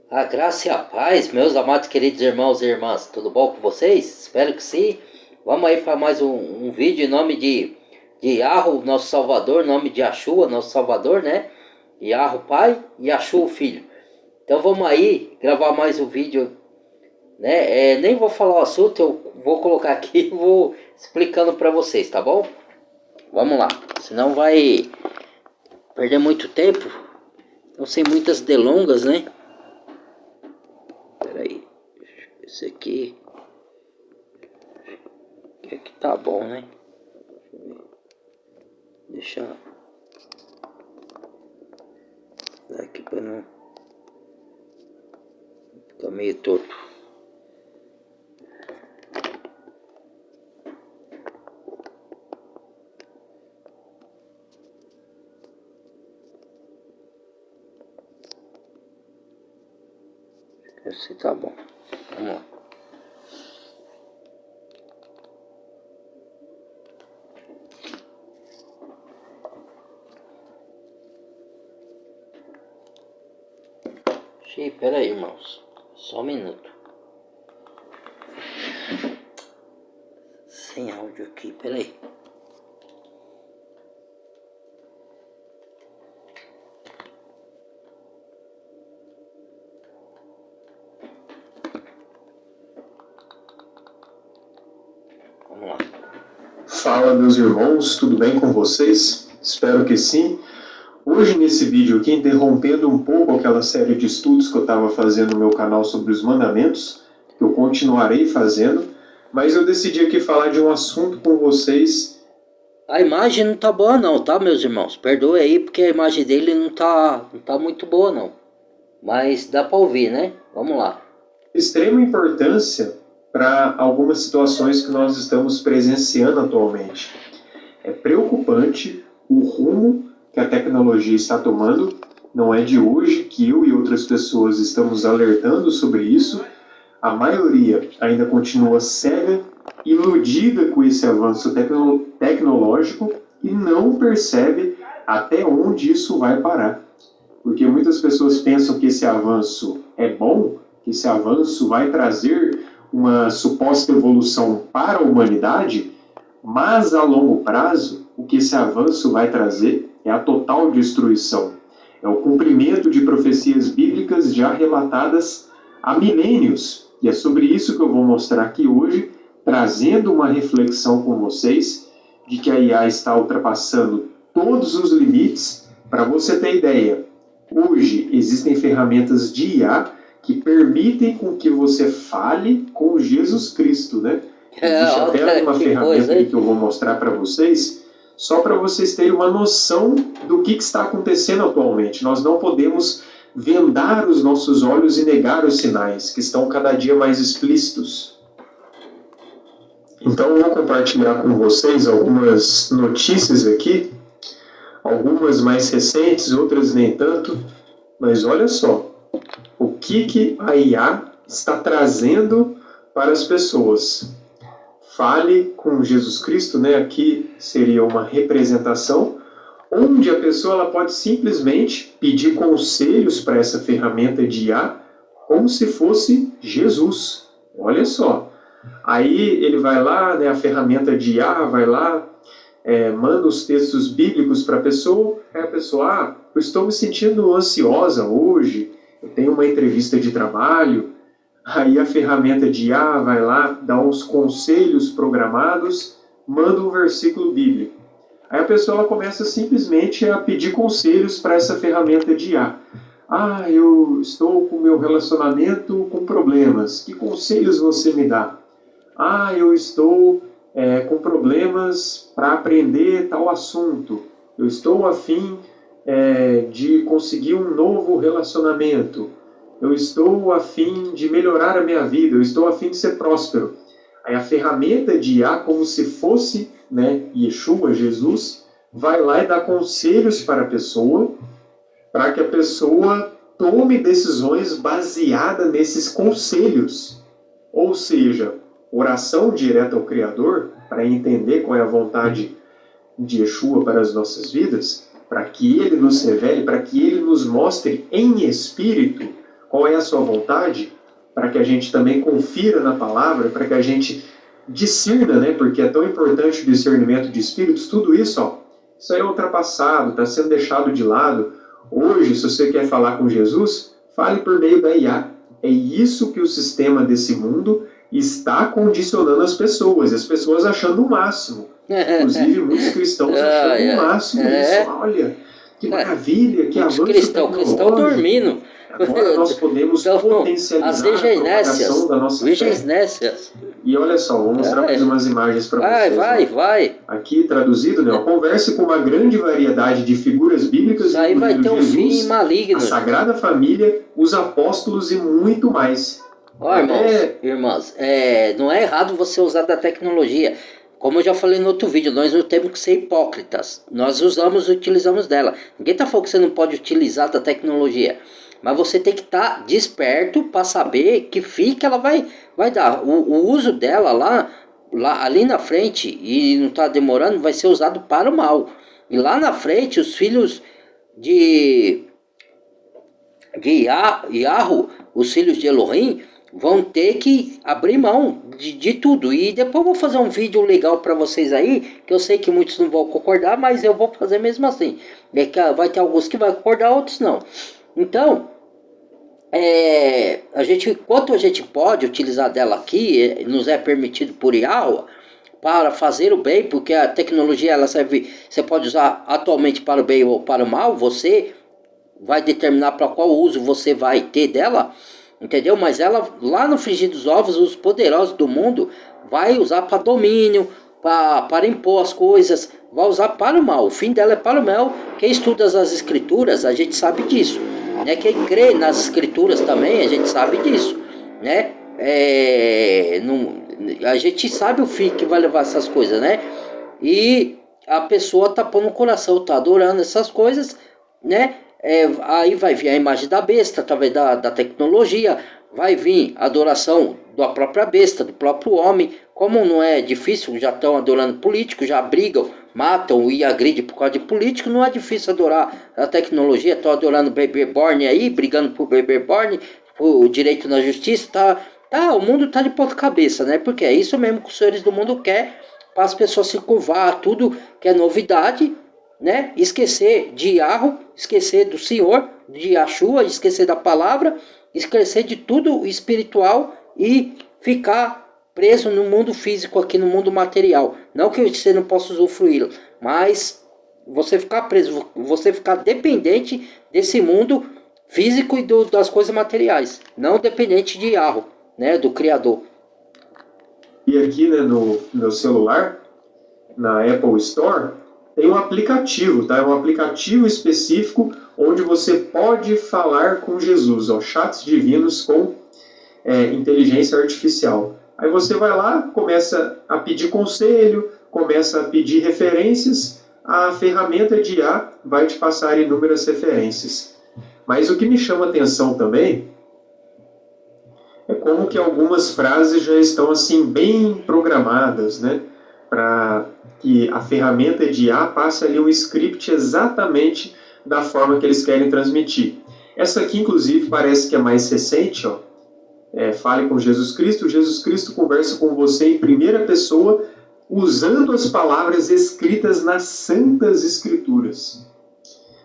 A graça e a paz, meus amados queridos irmãos e irmãs, tudo bom com vocês? Espero que sim. Vamos aí para mais um vídeo em nome de Yahweh, nosso Salvador, em nome de Yahshua, nosso Salvador, né? Yahweh Pai e Yahshua o Filho. Então vamos aí gravar mais um vídeo, né? Nem vou falar o assunto, eu vou colocar aqui e vou explicando para vocês, tá bom? Vamos lá, senão vai perder muito tempo, não sem muitas delongas, né? Peraí, esse aqui é que tá bom, né? Deixa aqui pra não ficar meio torto. Esse tá bom. Vamos lá. Pera aí, irmãos. Só um minuto. Sem áudio aqui, pera aí. Vamos lá. Fala, meus irmãos, tudo bem com vocês? Espero que sim. Hoje nesse vídeo aqui, interrompendo um pouco aquela série de estudos que eu estava fazendo no meu canal sobre os mandamentos, que eu continuarei fazendo, mas eu decidi aqui falar de um assunto com vocês. A imagem não tá boa não, tá, meus irmãos? Perdoe aí, porque a imagem dele não tá muito boa não. Mas dá para ouvir, né? Vamos lá. Extrema importância para algumas situações que nós estamos presenciando atualmente. É preocupante o rumo que a tecnologia está tomando. Não é de hoje que eu e outras pessoas estamos alertando sobre isso. A maioria ainda continua cega, iludida com esse avanço tecnológico e não percebe até onde isso vai parar. Porque muitas pessoas pensam que esse avanço é bom, que esse avanço vai trazer uma suposta evolução para a humanidade, mas a longo prazo, o que esse avanço vai trazer é a total destruição. É o cumprimento de profecias bíblicas já relatadas há milênios. E é sobre isso que eu vou mostrar aqui hoje, trazendo uma reflexão com vocês de que a IA está ultrapassando todos os limites. Para você ter ideia, hoje existem ferramentas de IA que permitem com que você fale com Jesus Cristo, né? Existe até uma ferramenta que eu vou mostrar para vocês, só para vocês terem uma noção do que está acontecendo atualmente. Nós não podemos vendar os nossos olhos e negar os sinais, que estão cada dia mais explícitos. Então eu vou compartilhar com vocês algumas notícias aqui, algumas mais recentes, outras nem tanto, mas olha só, o que a IA está trazendo para as pessoas. Fale com Jesus Cristo, né? Aqui seria uma representação, onde a pessoa ela pode simplesmente pedir conselhos para essa ferramenta de IA, como se fosse Jesus. Olha só. Aí ele vai lá, né, a ferramenta de IA vai lá, manda os textos bíblicos para a pessoa, aí a pessoa, eu estou me sentindo ansiosa hoje, eu tenho uma entrevista de trabalho. Aí a ferramenta de IA vai lá, dá uns conselhos programados, manda um versículo bíblico. Aí a pessoa ela começa simplesmente a pedir conselhos para essa ferramenta de IA. Eu estou com meu relacionamento com problemas. Que conselhos você me dá? Eu estou com problemas para aprender tal assunto. Eu estou a fim de conseguir um novo relacionamento. Eu estou a fim de melhorar a minha vida, eu estou a fim de ser próspero. Aí a ferramenta de IA, como se fosse, né, Yeshua, Jesus, vai lá e dá conselhos para a pessoa, para que a pessoa tome decisões baseadas nesses conselhos. Ou seja, oração direta ao Criador, para entender qual é a vontade de Yeshua para as nossas vidas, para que Ele nos revele, para que Ele nos mostre em espírito qual é a sua vontade, para que a gente também confira na palavra, para que a gente discirna, né? Porque é tão importante o discernimento de espíritos, tudo isso, ó, isso aí é ultrapassado, está sendo deixado de lado. Hoje, se você quer falar com Jesus, fale por meio da IA. É isso que o sistema desse mundo está condicionando as pessoas achando o máximo. Inclusive, muitos cristãos achando o máximo isso. Olha, que maravilha, que avanço tecnológico. Cristão dormindo. Agora nós podemos potencializar as a propagação da nossa fé. E olha só, vou mostrar mais umas imagens para vocês. Vai. Aqui traduzido, né? Converse com uma grande variedade de figuras bíblicas. Isso aí vai ter um fim maligno. A Sagrada Família, os apóstolos e muito mais. Ó, irmãos, não é errado você usar da tecnologia. Como eu já falei no outro vídeo, nós não temos que ser hipócritas. Nós utilizamos dela. Ninguém está falando que você não pode utilizar da tecnologia. Mas você tem que estar desperto para saber que fim que ela vai dar. O uso dela ali na frente, e não está demorando, vai ser usado para o mal. E lá na frente, os filhos de Yahoo, os filhos de Elohim, vão ter que abrir mão de tudo. E depois eu vou fazer um vídeo legal para vocês aí, que eu sei que muitos não vão concordar, mas eu vou fazer mesmo assim. Vai ter alguns que vão concordar, outros não. Então, enquanto a gente pode utilizar dela aqui, nos é permitido por Yahweh, para fazer o bem, porque a tecnologia ela serve, você pode usar atualmente para o bem ou para o mal, você vai determinar para qual uso você vai ter dela, entendeu? Mas ela, lá no frigir dos ovos, os poderosos do mundo vai usar para domínio, para impor as coisas, vai usar para o mal. O fim dela é para o mal. Quem estuda as escrituras, a gente sabe disso, né? Quem crê nas escrituras também, a gente sabe disso, né? A gente sabe o fim que vai levar essas coisas, né? E a pessoa tá pondo no coração, tá adorando essas coisas, né? Aí vai vir a imagem da besta, através da tecnologia, vai vir a adoração da própria besta, do próprio homem. Como não é difícil, já estão adorando políticos, já brigam, matam e agridem por causa de político, não é difícil adorar a tecnologia. Estão adorando o bebê born aí, brigando por bebê born, o direito na justiça, o mundo tá de ponta cabeça, né? Porque é isso mesmo que os senhores do mundo querem, para as pessoas se curvar a tudo que é novidade, né? Esquecer de Yahweh, esquecer do Senhor, de Yahshua, esquecer da palavra, esquecer de tudo espiritual e ficar preso no mundo físico, aqui no mundo material. Não que você não possa usufruí-lo, mas você ficar preso, você ficar dependente desse mundo físico e das coisas materiais, não dependente de Yahweh, né, do Criador. E aqui, né, no meu celular, na Apple Store, tem um aplicativo, tá? É um aplicativo específico onde você pode falar com Jesus, ó, chats divinos com inteligência artificial. Aí você vai lá, começa a pedir conselho, começa a pedir referências, a ferramenta de IA vai te passar inúmeras referências. Mas o que me chama atenção também é como que algumas frases já estão assim bem programadas, né? Para que a ferramenta de IA passe ali um script exatamente da forma que eles querem transmitir. Essa aqui, inclusive, parece que é mais recente, ó. Fale com Jesus Cristo conversa com você em primeira pessoa, usando as palavras escritas nas Santas Escrituras.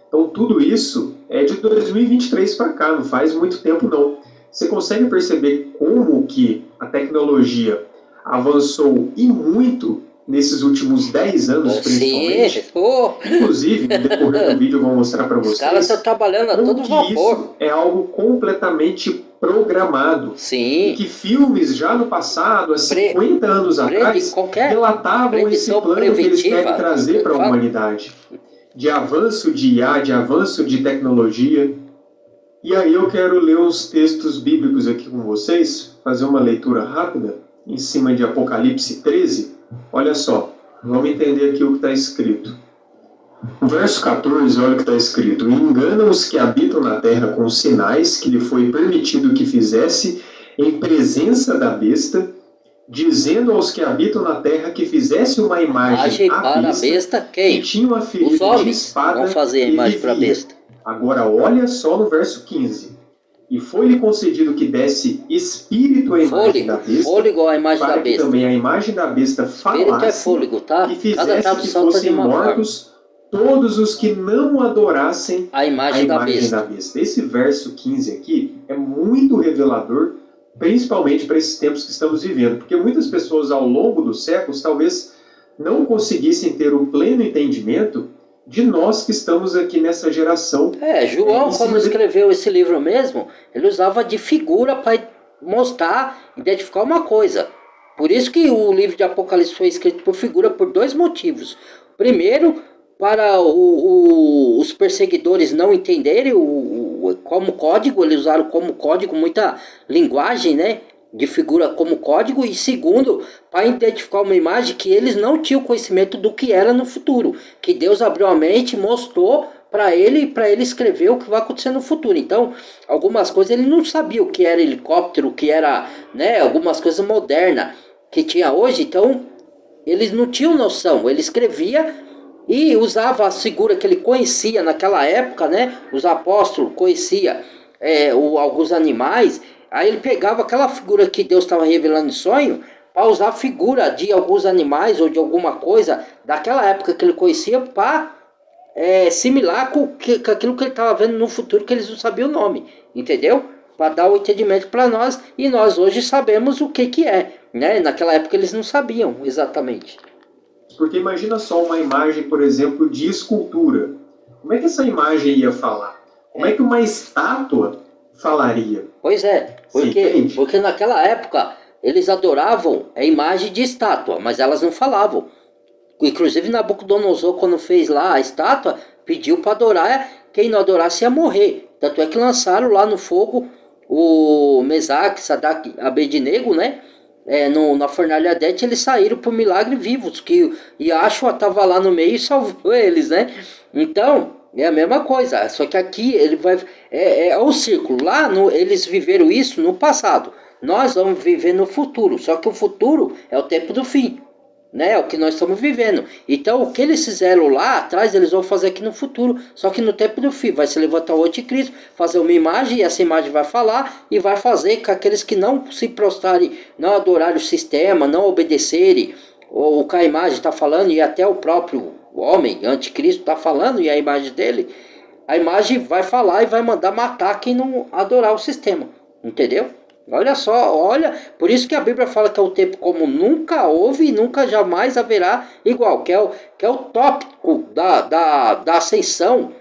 Então, tudo isso é de 2023 para cá, não faz muito tempo não. Você consegue perceber como que a tecnologia avançou e muito nesses últimos 10 anos, principalmente? Sim. Inclusive, no decorrer do vídeo eu vou mostrar para vocês. Os caras estão trabalhando a todo vapor. Isso é algo completamente programado. Sim. E que filmes já no passado, há 50 anos atrás, relatavam esse plano que eles querem trazer para a humanidade. De avanço de IA, de avanço de tecnologia. E aí eu quero ler uns textos bíblicos aqui com vocês, fazer uma leitura rápida, em cima de Apocalipse 13. Olha só, vamos entender aqui o que está escrito. No verso 14, olha o que está escrito. E enganam os que habitam na terra com sinais que lhe foi permitido que fizesse em presença da besta, dizendo aos que habitam na terra que fizesse uma imagem à besta, quem? Que tinha uma ferida os homens de espada vão fazer a imagem para a besta. Agora olha só no verso 15. E foi-lhe concedido que desse espírito à imagem da besta, fôlego à imagem da para que besta. também a imagem da besta Espírito é falasse fôlego, tá? e Cada fizesse que tradução tá de fossem uma forma. mortos todos os que não adorassem A imagem da besta. Esse verso 15 aqui é muito revelador, principalmente para esses tempos que estamos vivendo, porque muitas pessoas ao longo dos séculos talvez não conseguissem ter o pleno entendimento de nós que estamos aqui nessa geração. João, quando escreveu esse livro mesmo, ele usava de figura para mostrar, identificar uma coisa. Por isso que o livro de Apocalipse foi escrito por figura por dois motivos. Primeiro, para os perseguidores não entenderem como código, eles usaram como código muita linguagem, né? De figura como código. E segundo, para identificar uma imagem que eles não tinham conhecimento do que era no futuro. Que Deus abriu a mente, mostrou para ele escrever o que vai acontecer no futuro. Então, algumas coisas ele não sabia o que era helicóptero, o que era, né, algumas coisas modernas que tinha hoje. Então, eles não tinham noção. Ele escrevia e usava a figura que ele conhecia naquela época, né? Os apóstolos conheciam alguns animais. Aí ele pegava aquela figura que Deus estava revelando em sonho para usar a figura de alguns animais ou de alguma coisa daquela época que ele conhecia para similar com aquilo que ele estava vendo no futuro, que eles não sabiam o nome, entendeu? Para dar o entendimento para nós, e nós hoje sabemos o que é, né? Naquela época eles não sabiam exatamente. Porque imagina só uma imagem, por exemplo, de escultura. Como é que essa imagem ia falar? Como é que uma estátua falaria? Pois é, porque naquela época eles adoravam a imagem de estátua, mas elas não falavam. Inclusive Nabucodonosor, quando fez lá a estátua, pediu para adorar, quem não adorasse ia morrer. Tanto é que lançaram lá no fogo o Mesaque, Sadraque, Abednego, né? Na fornalha ardente, eles saíram por milagre vivos, que Yahshua estava lá no meio e salvou eles, né? Então, é a mesma coisa, só que aqui ele vai o círculo. Lá eles viveram isso no passado, nós vamos viver no futuro, só que o futuro é o tempo do fim, né? É o que nós estamos vivendo. Então, o que eles fizeram lá atrás, eles vão fazer aqui no futuro. Só que no tempo do fim, vai se levantar o anticristo, fazer uma imagem, e essa imagem vai falar, e vai fazer com aqueles que não se prostrarem, não adorarem o sistema, não obedecerem, ou o que a imagem está falando, e até o próprio homem, anticristo, está falando, e a imagem dele, a imagem vai falar e vai mandar matar quem não adorar o sistema. Entendeu? Olha só, olha, por isso que a Bíblia fala que é o tempo como nunca houve e nunca jamais haverá igual, que é o tópico da ascensão,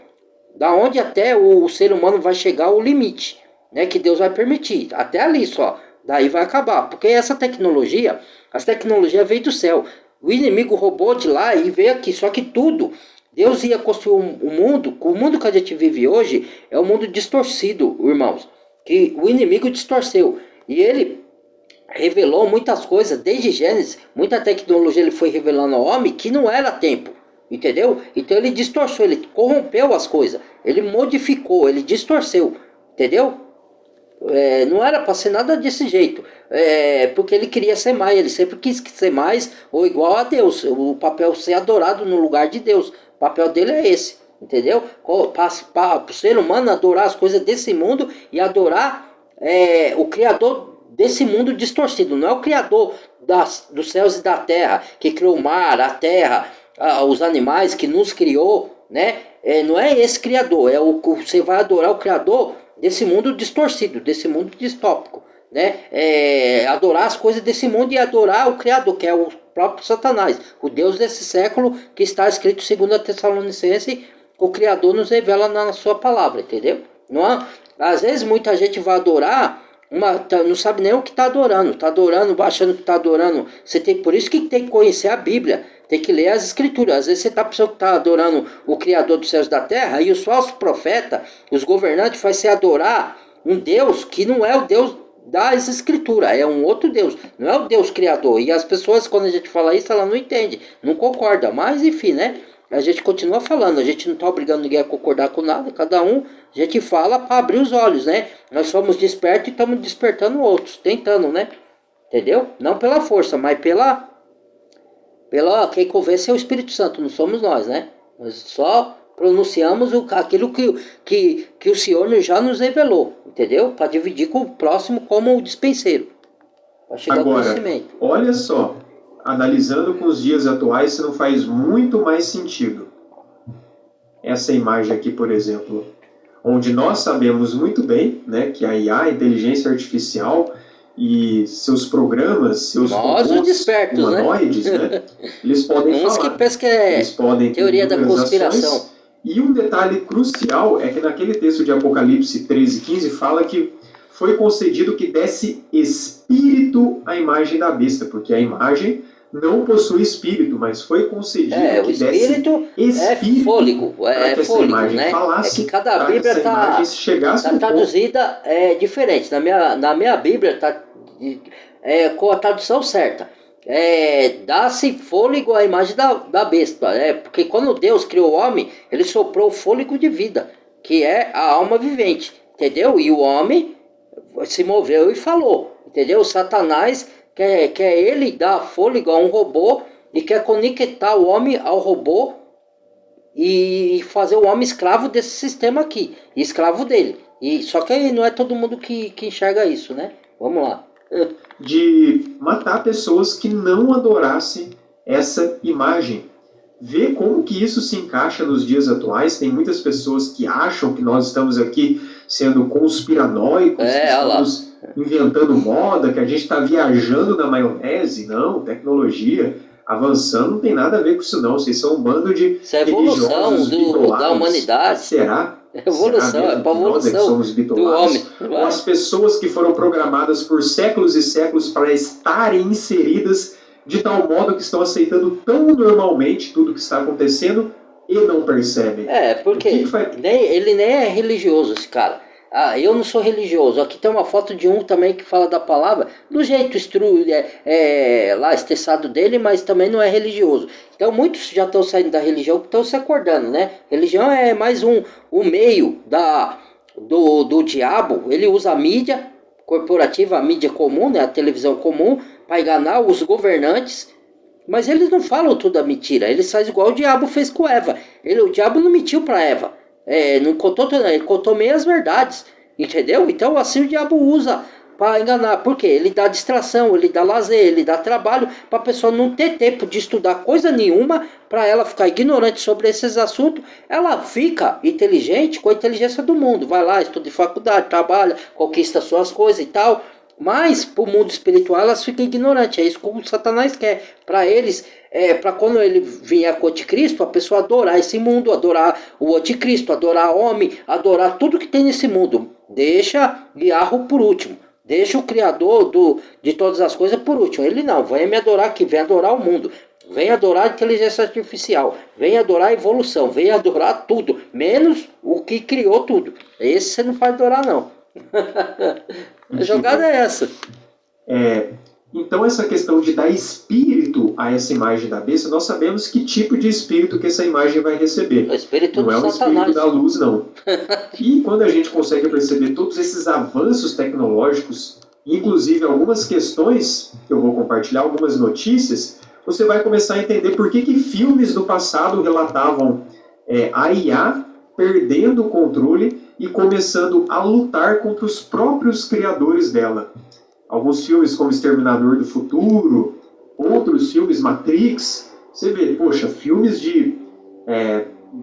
da onde até o ser humano vai chegar ao limite, né, que Deus vai permitir, até ali só, daí vai acabar, porque essa tecnologia, as tecnologias veio do céu, o inimigo roubou de lá e veio aqui, só que tudo, Deus ia construir o mundo que a gente vive hoje é um mundo distorcido, irmãos, que o inimigo distorceu, e ele revelou muitas coisas, desde Gênesis, muita tecnologia ele foi revelando ao homem que não era tempo, entendeu? Então ele distorceu, ele corrompeu as coisas, ele modificou, ele distorceu, entendeu? Não era para ser nada desse jeito, porque ele queria ser mais, ele sempre quis ser mais ou igual a Deus, o papel ser adorado no lugar de Deus, o papel dele é esse. Entendeu? Para o ser humano adorar as coisas desse mundo e adorar o Criador desse mundo distorcido. Não é o Criador dos céus e da terra, que criou o mar, a terra, os animais, que nos criou, né? Não é esse Criador, você vai adorar o Criador desse mundo distorcido, desse mundo distópico, né? Adorar as coisas desse mundo e adorar o Criador, que é o próprio Satanás, o Deus desse século, que está escrito em 2 Tessalonicenses. O Criador nos revela na sua palavra, entendeu? Às vezes muita gente vai adorar, não sabe nem o que está adorando, achando que está adorando. Por isso que tem que conhecer a Bíblia, tem que ler as Escrituras. Às vezes você está pensando que está adorando o Criador dos céus e da terra, e os falsos profetas, os governantes, fazem você adorar um Deus que não é o Deus das Escrituras, é um outro Deus, não é o Deus Criador. E as pessoas, quando a gente fala isso, ela não entende, não concorda, mas enfim, né? A gente continua falando, a gente não está obrigando ninguém a concordar com nada, cada um, a gente fala para abrir os olhos, né? Nós somos despertos e estamos despertando outros, tentando, né? Entendeu? Não pela força, mas quem convence é o Espírito Santo, não somos nós, né? Mas só pronunciamos aquilo que o Senhor já nos revelou, entendeu? Para dividir com o próximo como o dispenseiro, para chegar ao conhecimento. Olha só, analisando com os dias atuais, isso não faz muito mais sentido. Essa imagem aqui, por exemplo, onde nós sabemos muito bem, né, que a IA, a inteligência artificial e seus programas, seus robôs despertos, humanoides, né, eles podem falar. Que pensa que é eles podem teoria da conspiração. Ações. E um detalhe crucial é que naquele texto de Apocalipse 13:15 fala que foi concedido que desse espírito à imagem da besta, porque a imagem não possui espírito, mas foi concedido que desse espírito é fôlego, né? Falasse, é que cada Bíblia está traduzida diferente. Na minha Bíblia está com a tradução certa. Dá-se fôlego à imagem da besta, porque quando Deus criou o homem, ele soprou o fôlego de vida, que é a alma vivente, entendeu? E o homem se moveu e falou, entendeu? Satanás quer ele dar fôlego a um robô e quer conectar o homem ao robô e fazer o homem escravo desse sistema aqui, escravo dele. Só que não é todo mundo que enxerga isso, né? Vamos lá. De matar pessoas que não adorassem essa imagem. Ver como que isso se encaixa nos dias atuais. Tem muitas pessoas que acham que nós estamos aqui sendo conspiranoicos, que estamos inventando moda, que a gente está viajando na maionese. Não, tecnologia avançando não tem nada a ver com isso não. Vocês são um bando de evolução da humanidade. Será? Evolução, é para evolução somos do homem. Ou as pessoas que foram programadas por séculos e séculos para estarem inseridas de tal modo que estão aceitando tão normalmente tudo que está acontecendo e não percebem. Porque ele nem é religioso, esse cara. Eu não sou religioso. Aqui tem uma foto de um também que fala da palavra do jeito lá estressado dele, mas também não é religioso. Então muitos já estão saindo da religião, estão se acordando, né? Religião é mais um meio do diabo. Ele usa a mídia corporativa, a mídia comum, né? A televisão comum, para enganar os governantes. Mas eles não falam tudo a mentira. Eles fazem igual o diabo fez com Eva. O diabo não mentiu para Eva. Não contou tudo, ele contou meias verdades, entendeu? Então assim o diabo usa para enganar, porque ele dá distração, ele dá lazer, ele dá trabalho para a pessoa não ter tempo de estudar coisa nenhuma, para ela ficar ignorante sobre esses assuntos. Ela fica inteligente com a inteligência do mundo, vai lá, estuda em faculdade, trabalha, conquista suas coisas e tal, mas para o mundo espiritual elas ficam ignorantes. É isso que o Satanás quer, para eles. Para quando ele vier com o anticristo, a pessoa adorar esse mundo, adorar o anticristo, adorar homem, adorar tudo que tem nesse mundo. Deixa Yahweh por último, deixa o Criador de todas as coisas por último. Ele não, vem me adorar aqui, vem adorar o mundo, vem adorar a inteligência artificial, vem adorar a evolução, vem adorar tudo, menos o que criou tudo. Esse você não pode adorar não. A jogada é essa. Então essa questão de dar espírito a essa imagem da besta, nós sabemos que tipo de espírito que essa imagem vai receber. O espírito não é o espírito da luz, não. E quando a gente consegue perceber todos esses avanços tecnológicos, inclusive algumas questões, que eu vou compartilhar, algumas notícias, você vai começar a entender por que filmes do passado relatavam a IA perdendo o controle e começando a lutar contra os próprios criadores dela. Alguns filmes como Exterminador do Futuro, outros filmes, Matrix, você vê, poxa, filmes de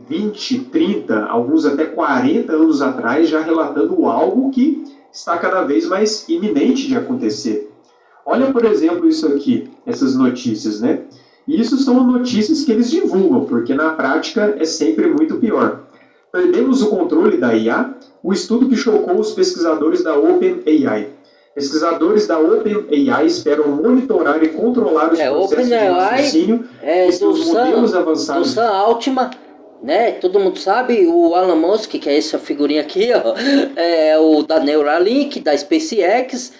20, 30, alguns até 40 anos atrás, já relatando algo que está cada vez mais iminente de acontecer. Olha, por exemplo, isso aqui, essas notícias, né? E isso são notícias que eles divulgam, porque na prática é sempre muito pior. Perdemos o controle da IA, o estudo que chocou os pesquisadores da OpenAI. Pesquisadores da OpenAI esperam monitorar e controlar os processos de raciocínio e seus modelos avançados. Do Sam Altman, né? Todo mundo sabe, o Elon Musk, que é essa figurinha aqui, ó, o da Neuralink, da SpaceX,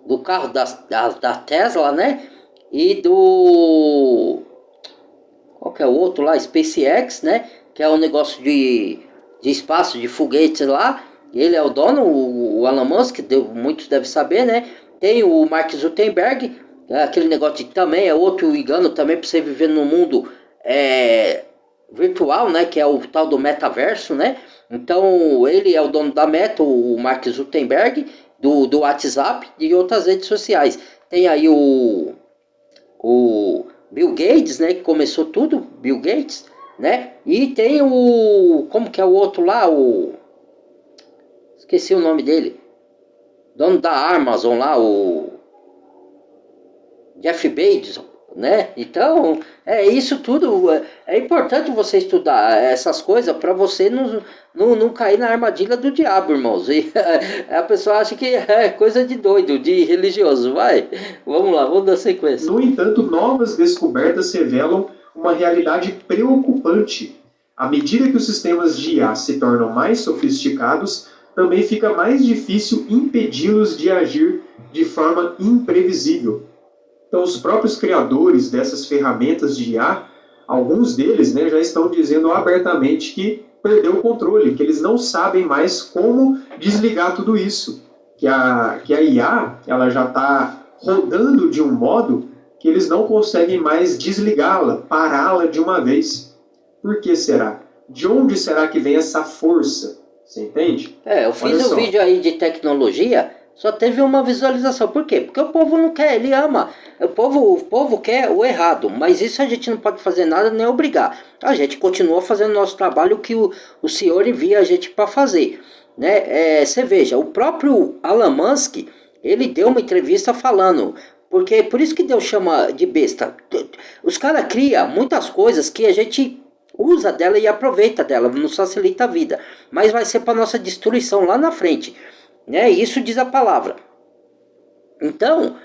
do carro da Tesla, né? E do... Qual que é o outro lá? SpaceX, né? Que é um negócio de espaço, de foguetes lá. Ele é o dono, o Elon Musk, muitos devem saber, né? Tem o Mark Zuckerberg, aquele negócio de também é outro engano também para você viver num mundo virtual, né, que é o tal do metaverso, né? Então, ele é o dono da Meta, o Mark Zuckerberg, do WhatsApp e outras redes sociais. Tem aí o Bill Gates, né, que começou tudo, Bill Gates, né? E tem como que é o outro lá, esqueci o nome dele, dono da Amazon lá, o Jeff Bezos, né? Então, isso tudo. É importante você estudar essas coisas para você não cair na armadilha do diabo, irmãos. E a pessoa acha que é coisa de doido, de religioso. Vai, vamos lá, vamos dar sequência. No entanto, novas descobertas revelam uma realidade preocupante. À medida que os sistemas de IA se tornam mais sofisticados, também fica mais difícil impedi-los de agir de forma imprevisível. Então, os próprios criadores dessas ferramentas de IA, alguns deles, né, já estão dizendo abertamente que perdeu o controle, que eles não sabem mais como desligar tudo isso. Que a IA ela já está rodando de um modo que eles não conseguem mais desligá-la, pará-la de uma vez. Por que será? De onde será que vem essa força? Você entende? Eu fiz um vídeo aí de tecnologia, só teve uma visualização. Por quê? Porque o povo não quer, ele ama. O povo quer o errado, mas isso a gente não pode fazer nada nem obrigar. A gente continua fazendo o nosso trabalho que o senhor envia a gente para fazer. Né? Você veja, o próprio Elon Musk, ele deu uma entrevista falando, porque por isso que Deus chama de besta. Os caras criam muitas coisas que a gente usa dela e aproveita dela, nos facilita a vida, mas vai ser para nossa destruição lá na frente, né? Isso diz a palavra. Então,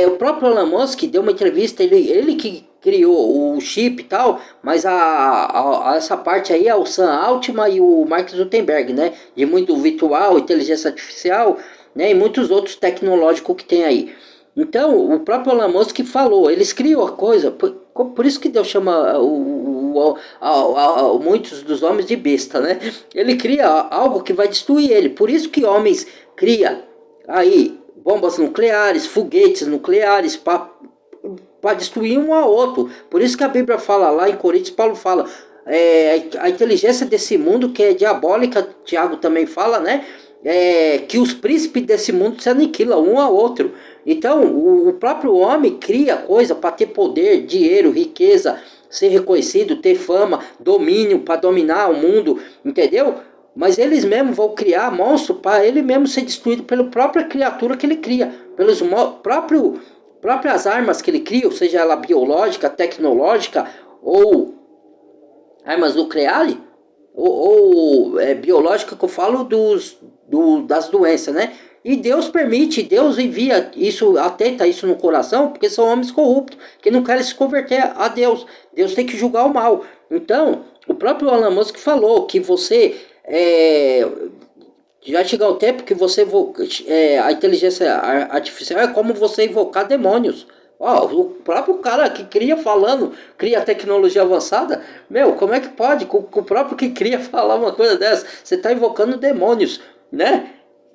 o próprio Elon Musk deu uma entrevista, ele que criou o chip e tal, mas essa parte aí é o Sam Altman e o Mark Zuckerberg, né? De muito virtual, inteligência artificial, né? E muitos outros tecnológicos que tem aí. Então, o próprio Elon Musk falou, eles criam a coisa, por isso que Deus chama muitos dos homens de besta, né? Ele cria algo que vai destruir ele, por isso que homens criam aí bombas nucleares, foguetes nucleares, para destruir um ao outro. Por isso que a Bíblia fala lá em Coríntios, Paulo fala, a inteligência desse mundo que é diabólica, Tiago também fala, né? Que os príncipes desse mundo se aniquilam um ao outro. Então, o próprio homem cria coisa para ter poder, dinheiro, riqueza, ser reconhecido, ter fama, domínio para dominar o mundo, entendeu? Mas eles mesmos vão criar monstro para ele mesmo ser destruído pela própria criatura que ele cria, pelos próprias armas que ele cria, ou seja ela biológica, tecnológica ou armas nucleares, ou biológica que eu falo das doenças, né? E Deus permite, Deus envia isso, atenta isso no coração, porque são homens corruptos, que não querem se converter a Deus. Deus tem que julgar o mal. Então, o próprio Elon Musk falou que você, já chegou o tempo que você, a inteligência artificial é como você invocar demônios. O próprio cara que cria tecnologia avançada, como é que pode, com o próprio que cria falar uma coisa dessa? Você está invocando demônios, né?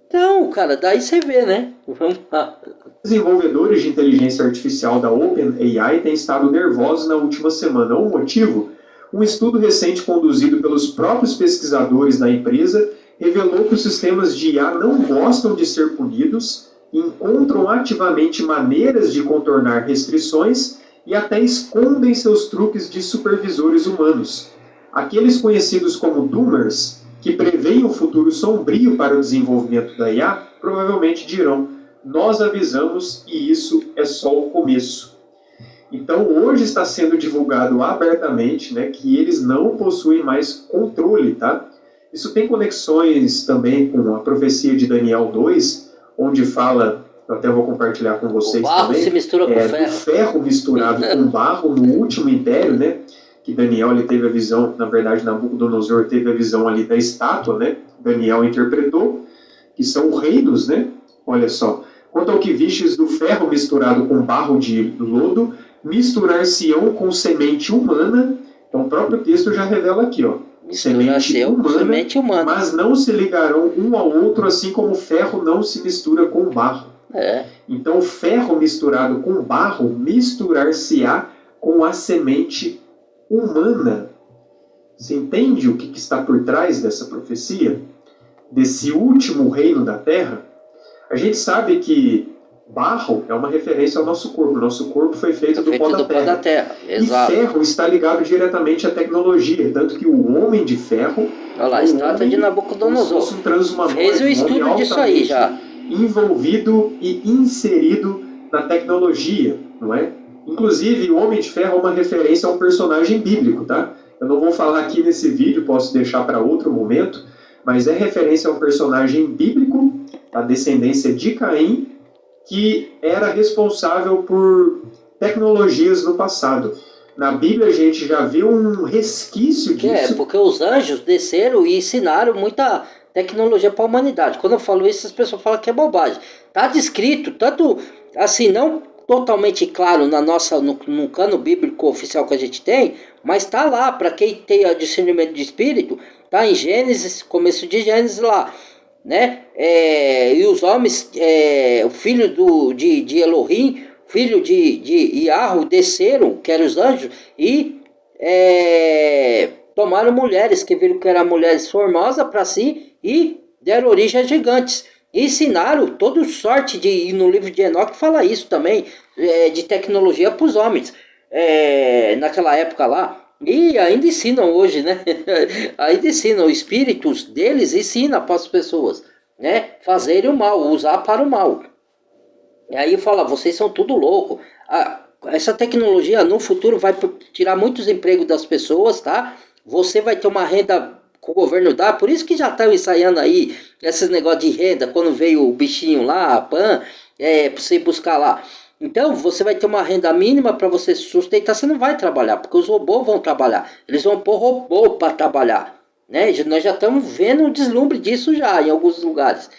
Então, cara, daí você vê, né? Vamos lá. Desenvolvedores de inteligência artificial da OpenAI têm estado nervosos na última semana. O motivo? Um estudo recente conduzido pelos próprios pesquisadores da empresa revelou que os sistemas de IA não gostam de ser punidos, encontram ativamente maneiras de contornar restrições e até escondem seus truques de supervisores humanos. Aqueles conhecidos como doomers, que preveem um futuro sombrio para o desenvolvimento da IA, provavelmente dirão: nós avisamos e isso é só o começo. Então, hoje está sendo divulgado abertamente, né, que eles não possuem mais controle, tá? Isso tem conexões também com a profecia de Daniel 2, onde fala, eu até vou compartilhar com vocês o barro também, se mistura com ferro. Do ferro misturado com barro no último império, né? Que Daniel ele teve a visão, na verdade Nabucodonosor teve a visão ali da estátua, né? Daniel interpretou, que são reinos, né? Olha só. Quanto ao que vistes do ferro misturado com barro de lodo, misturar-se-ão com semente humana. Então o próprio texto já revela aqui, ó. Semente humana, mas não se ligarão um ao outro, assim como o ferro não se mistura com barro. Então ferro misturado com barro misturar-se-á com a semente humana. Você entende o que está por trás dessa profecia? Desse último reino da Terra? A gente sabe que barro é uma referência ao nosso corpo. Nosso corpo foi feito do pó da terra. Exato. E ferro está ligado diretamente à tecnologia. Tanto que o homem de ferro... Olha lá, a estátua de Nabucodonosor. Fez o estudo disso aí já. Envolvido e inserido na tecnologia, não é? Inclusive, o Homem de Ferro é uma referência a um personagem bíblico, tá? Eu não vou falar aqui nesse vídeo, posso deixar para outro momento, mas é referência a um personagem bíblico, a descendência de Caim, que era responsável por tecnologias no passado. Na Bíblia a gente já vê um resquício disso. Porque os anjos desceram e ensinaram muita tecnologia para a humanidade. Quando eu falo isso, as pessoas falam que é bobagem. Está descrito, tanto assim, não totalmente claro no cano bíblico oficial que a gente tem, mas está lá, para quem tem discernimento de espírito, está em Gênesis, começo de Gênesis lá, né? E os homens, o filho de Elohim, filho de Iarro, desceram, que eram os anjos, e tomaram mulheres, que viram que eram mulheres formosas para si, e deram origem a gigantes. Ensinaram toda sorte e no livro de Enoque fala isso também, de tecnologia para os homens, naquela época lá. E ainda ensinam hoje, né? Ainda ensinam, os espíritos deles ensinam para as pessoas, né? Fazerem o mal, usar para o mal. E aí fala, vocês são tudo louco. Essa tecnologia no futuro vai tirar muitos empregos das pessoas, tá? Você vai ter uma renda que o governo dá, por isso que já estão ensaiando aí esses negócios de renda, quando veio o bichinho lá, a PAN, para você buscar lá. Então, você vai ter uma renda mínima para você se sustentar, você não vai trabalhar, porque os robôs vão trabalhar. Eles vão pôr robô para trabalhar, né? Nós já estamos vendo o deslumbre disso já em alguns lugares.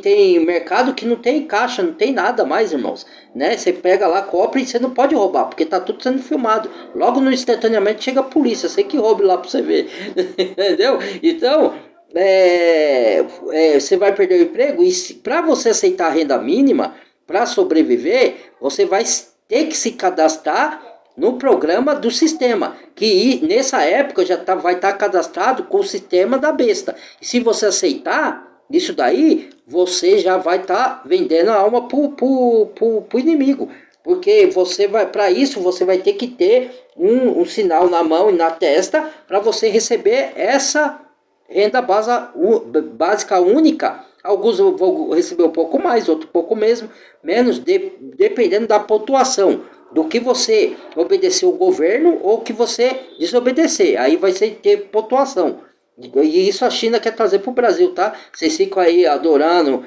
Tem mercado que não tem caixa, não tem nada mais, irmãos, né? Você pega lá, compra e você não pode roubar, porque tá tudo sendo filmado. Logo no instantaneamente chega a polícia, você que roube lá para você ver, entendeu? Então, você vai perder o emprego e para você aceitar a renda mínima, para sobreviver, você vai ter que se cadastrar no programa do sistema, que nessa época já vai estar cadastrado com o sistema da besta. E se você aceitar isso daí, você já vai estar vendendo a alma pro inimigo. Porque você vai, para isso, você vai ter que ter um sinal na mão e na testa para você receber essa renda básica única. Alguns vão receber um pouco mais, outros um pouco menos, dependendo da pontuação. Do que você obedecer o governo ou que você desobedecer. Aí vai ter pontuação. E isso a China quer trazer para o Brasil, tá? Vocês ficam aí adorando.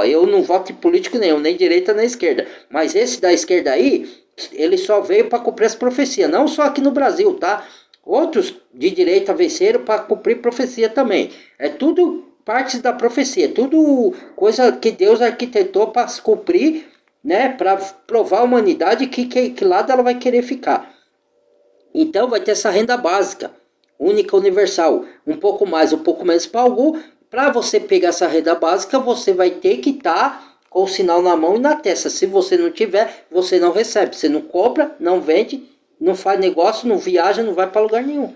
Eu não voto em político nenhum, nem direita nem esquerda. Mas esse da esquerda aí, ele só veio para cumprir as profecias. Não só aqui no Brasil, tá? Outros de direita venceram para cumprir profecia também. É tudo partes da profecia. Tudo coisa que Deus arquitetou para se cumprir, né? Para provar a humanidade que lado ela vai querer ficar. Então vai ter essa renda básica, única, universal, um pouco mais, um pouco menos para algum. Para você pegar essa renda básica, você vai ter que estar com o sinal na mão e na testa. Se você não tiver, você não recebe. Você não compra, não vende, não faz negócio, não viaja, não vai para lugar nenhum.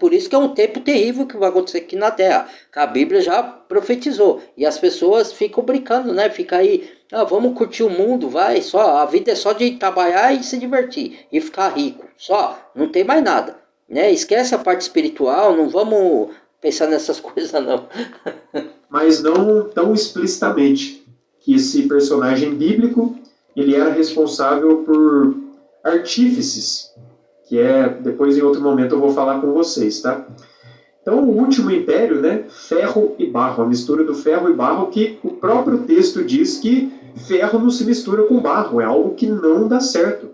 Por isso que é um tempo terrível que vai acontecer aqui na Terra, que a Bíblia já profetizou. E as pessoas ficam brincando, né? Fica aí, vamos curtir o mundo, a vida é só de trabalhar e se divertir e ficar rico. Só, não tem mais nada, né? Esquece a parte espiritual, não vamos pensar nessas coisas não. Mas não tão explicitamente, que esse personagem bíblico, ele era responsável por artífices, que depois em outro momento eu vou falar com vocês, tá? Então o último império, né, ferro e barro, a mistura do ferro e barro, que o próprio texto diz que ferro não se mistura com barro, é algo que não dá certo.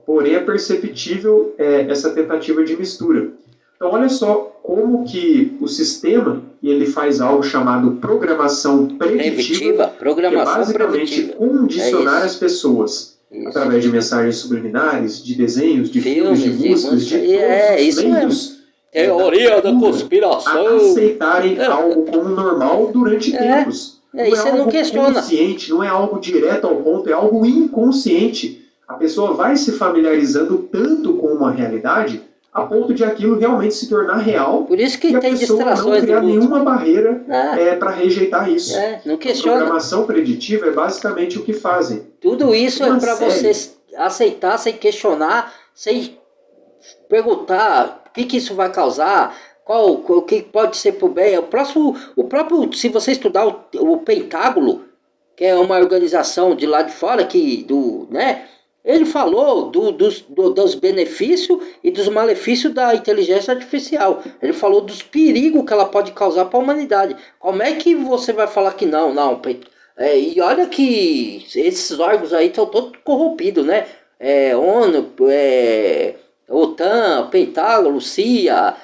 Porém é perceptível essa tentativa de mistura. Então olha só como que o sistema, ele faz algo chamado programação preventiva, que é basicamente condicionar as pessoas. Isso. Através de mensagens subliminares, de desenhos, de filmes, de músicas, de todos os meios. Teoria da conspiração. A aceitarem algo como normal durante tempos. Não é algo consciente, não é algo direto ao ponto, é algo inconsciente. A pessoa vai se familiarizando tanto com uma realidade a ponto de aquilo realmente se tornar real. Por isso que e a tem pessoa não distrações criar do mundo. nenhuma barreira para rejeitar isso. Não A questiona. programação preditiva é basicamente o que fazem. Tudo isso Uma é para série- você aceitar, sem questionar, sem perguntar o que isso vai causar, o que pode ser por bem. O próprio, se você estudar o Pentágono, que é uma organização de lá de fora, né? Ele falou dos benefícios e dos malefícios da inteligência artificial. Ele falou dos perigos que ela pode causar para a humanidade. Como é que você vai falar que não? E olha que esses órgãos aí estão todos corrompidos, né? ONU, OTAN, Pentágono, CIA,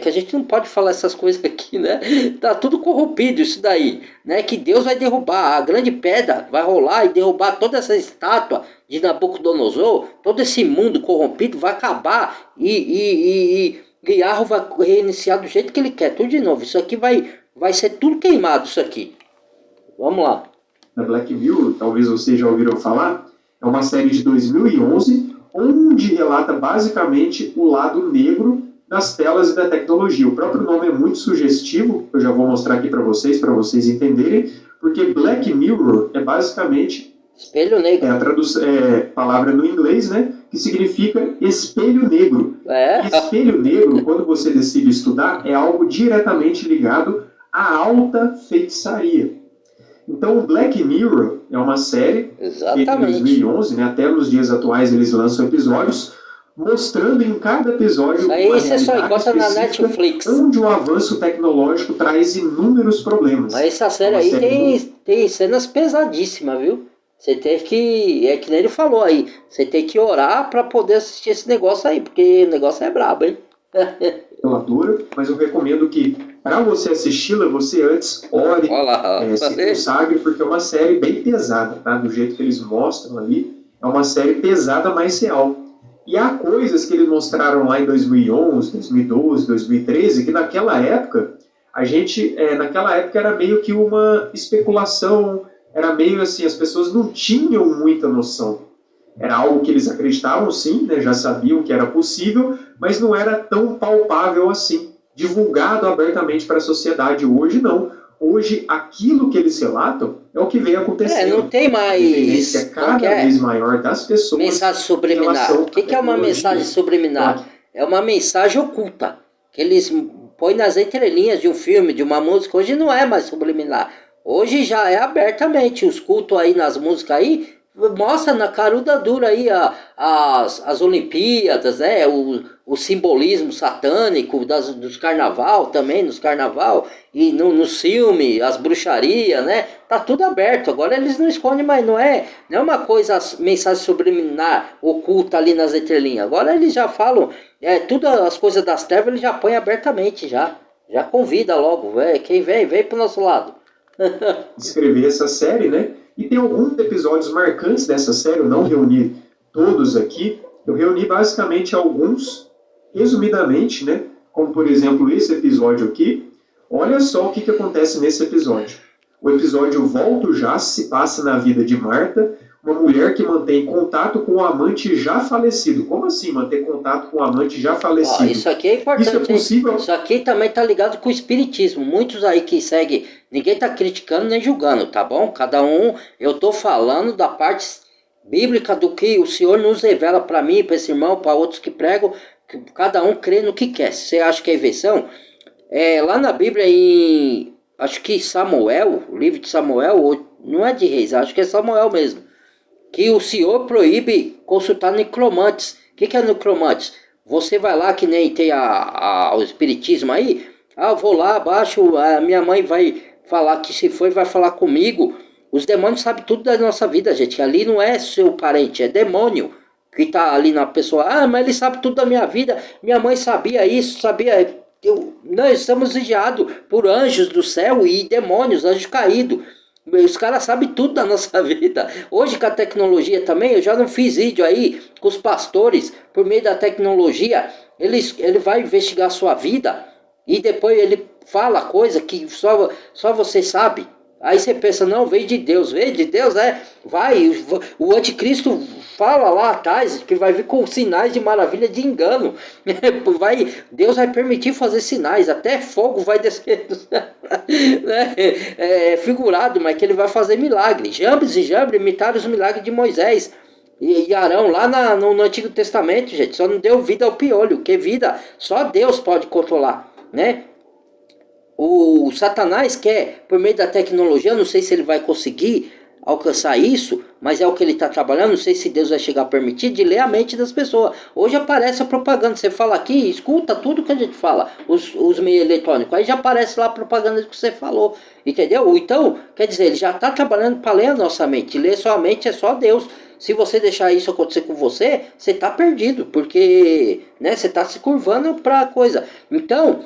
que a gente não pode falar essas coisas aqui, né? Tá tudo corrompido isso daí, né? Que Deus vai derrubar, a grande pedra vai rolar e derrubar toda essa estátua de Nabucodonosor, todo esse mundo corrompido vai acabar e Yahweh vai reiniciar do jeito que ele quer, tudo de novo. Isso aqui vai ser tudo queimado, isso aqui. Vamos lá. Da Black Mirror, talvez vocês já ouviram falar, é uma série de 2011, onde relata basicamente o lado negro das telas e da tecnologia. O próprio nome é muito sugestivo, eu já vou mostrar aqui para vocês entenderem, porque Black Mirror é basicamente Espelho negro. a palavra no inglês, né, que significa espelho negro. Espelho negro, quando você decide estudar, é algo diretamente ligado à alta feitiçaria. Então, Black Mirror é uma série feita em 2011, né? Até nos dias atuais eles lançam episódios, mostrando em cada episódio uma realidade só encontra na específica, Netflix. onde o avanço tecnológico traz inúmeros problemas. Mas essa série aí tem cenas pesadíssimas, viu? Você tem que, é que nem ele falou aí, você tem que orar para poder assistir esse negócio aí, porque o negócio é brabo, hein? Mas eu recomendo que, para você assisti-la, você antes ore, se consagre, porque é uma série bem pesada, tá? Do jeito que eles mostram ali, é uma série pesada, mas real. E há coisas que eles mostraram lá em 2011, 2012, 2013, que naquela época, naquela época era meio que uma especulação, era meio assim, as pessoas não tinham muita noção. Era algo que eles acreditavam sim, né, já sabiam que era possível, mas não era tão palpável assim, divulgado abertamente para a sociedade. Hoje não. Hoje aquilo que eles relatam é o que vem acontecendo. Não tem mais. A dependência cada vez maior das pessoas. Mensagem subliminar. O que é uma mensagem subliminar? É uma mensagem oculta que eles põem nas entrelinhas de um filme, de uma música. Hoje não é mais subliminar. Hoje já é abertamente. Os cultos aí nas músicas aí mostra na caruda dura aí as Olimpíadas, né? O simbolismo satânico dos carnaval também, nos carnaval, e nos filmes, as bruxarias, né? Tá tudo aberto. Agora eles não escondem mais, não é uma coisa, mensagem subliminar, oculta ali nas entrelinhas. Agora eles já falam, tudo as coisas das trevas eles já põem abertamente, já convida logo, quem vem pro nosso lado. Escrever essa série, né? E tem alguns episódios marcantes dessa série, eu não reuni todos aqui, eu reuni basicamente alguns, resumidamente, né? Como, por exemplo, esse episódio aqui. Olha só o que acontece nesse episódio. O episódio Volto Já se passa na vida de Marta, uma mulher que mantém contato com o amante já falecido. Como assim manter contato com o amante já falecido? Isso aqui é importante. Isso é possível? Isso aqui também está ligado com o espiritismo. Muitos aí que seguem, ninguém está criticando nem julgando, tá bom? Cada um, eu estou falando da parte bíblica do que o Senhor nos revela para mim, para esse irmão, para outros que pregam, que cada um crê no que quer. Se você acha que é invenção, lá na Bíblia, acho que Samuel, o livro de Samuel, não é de Reis, acho que é Samuel mesmo, que o Senhor proíbe consultar necromantes. O que é necromantes? Você vai lá, que nem tem o espiritismo aí, eu vou lá abaixo, a minha mãe vai falar que se foi, vai falar comigo. Os demônios sabem tudo da nossa vida, gente. Ali não é seu parente, é demônio que está ali na pessoa. Mas ele sabe tudo da minha vida, minha mãe sabia isso, sabia... Nós estamos vigiados por anjos do céu e demônios, anjos caídos. Os caras sabem tudo da nossa vida. Hoje com a tecnologia também, eu já não fiz vídeo aí com os pastores, por meio da tecnologia, ele vai investigar a sua vida e depois ele fala coisa que só você sabe. Aí você pensa, não, veio de Deus, vai, o anticristo fala lá atrás que vai vir com sinais de maravilha de engano, Deus vai permitir fazer sinais, até fogo vai descer, né? É figurado, mas que ele vai fazer milagre. Jambres e Jambres imitaram os milagres de Moisés e Arão lá no Antigo Testamento, gente, só não deu vida ao piolho, que vida só Deus pode controlar, né? O Satanás quer, por meio da tecnologia, não sei se ele vai conseguir alcançar isso, mas é o que ele está trabalhando, não sei se Deus vai chegar a permitir, de ler a mente das pessoas. Hoje aparece a propaganda, você fala aqui, escuta tudo que a gente fala, os meios eletrônicos, aí já aparece lá a propaganda que você falou, entendeu? Então, quer dizer, ele já está trabalhando para ler a nossa mente, ler sua mente é só Deus. Se você deixar isso acontecer com você, você está perdido, porque, né, você está se curvando para a coisa. Então,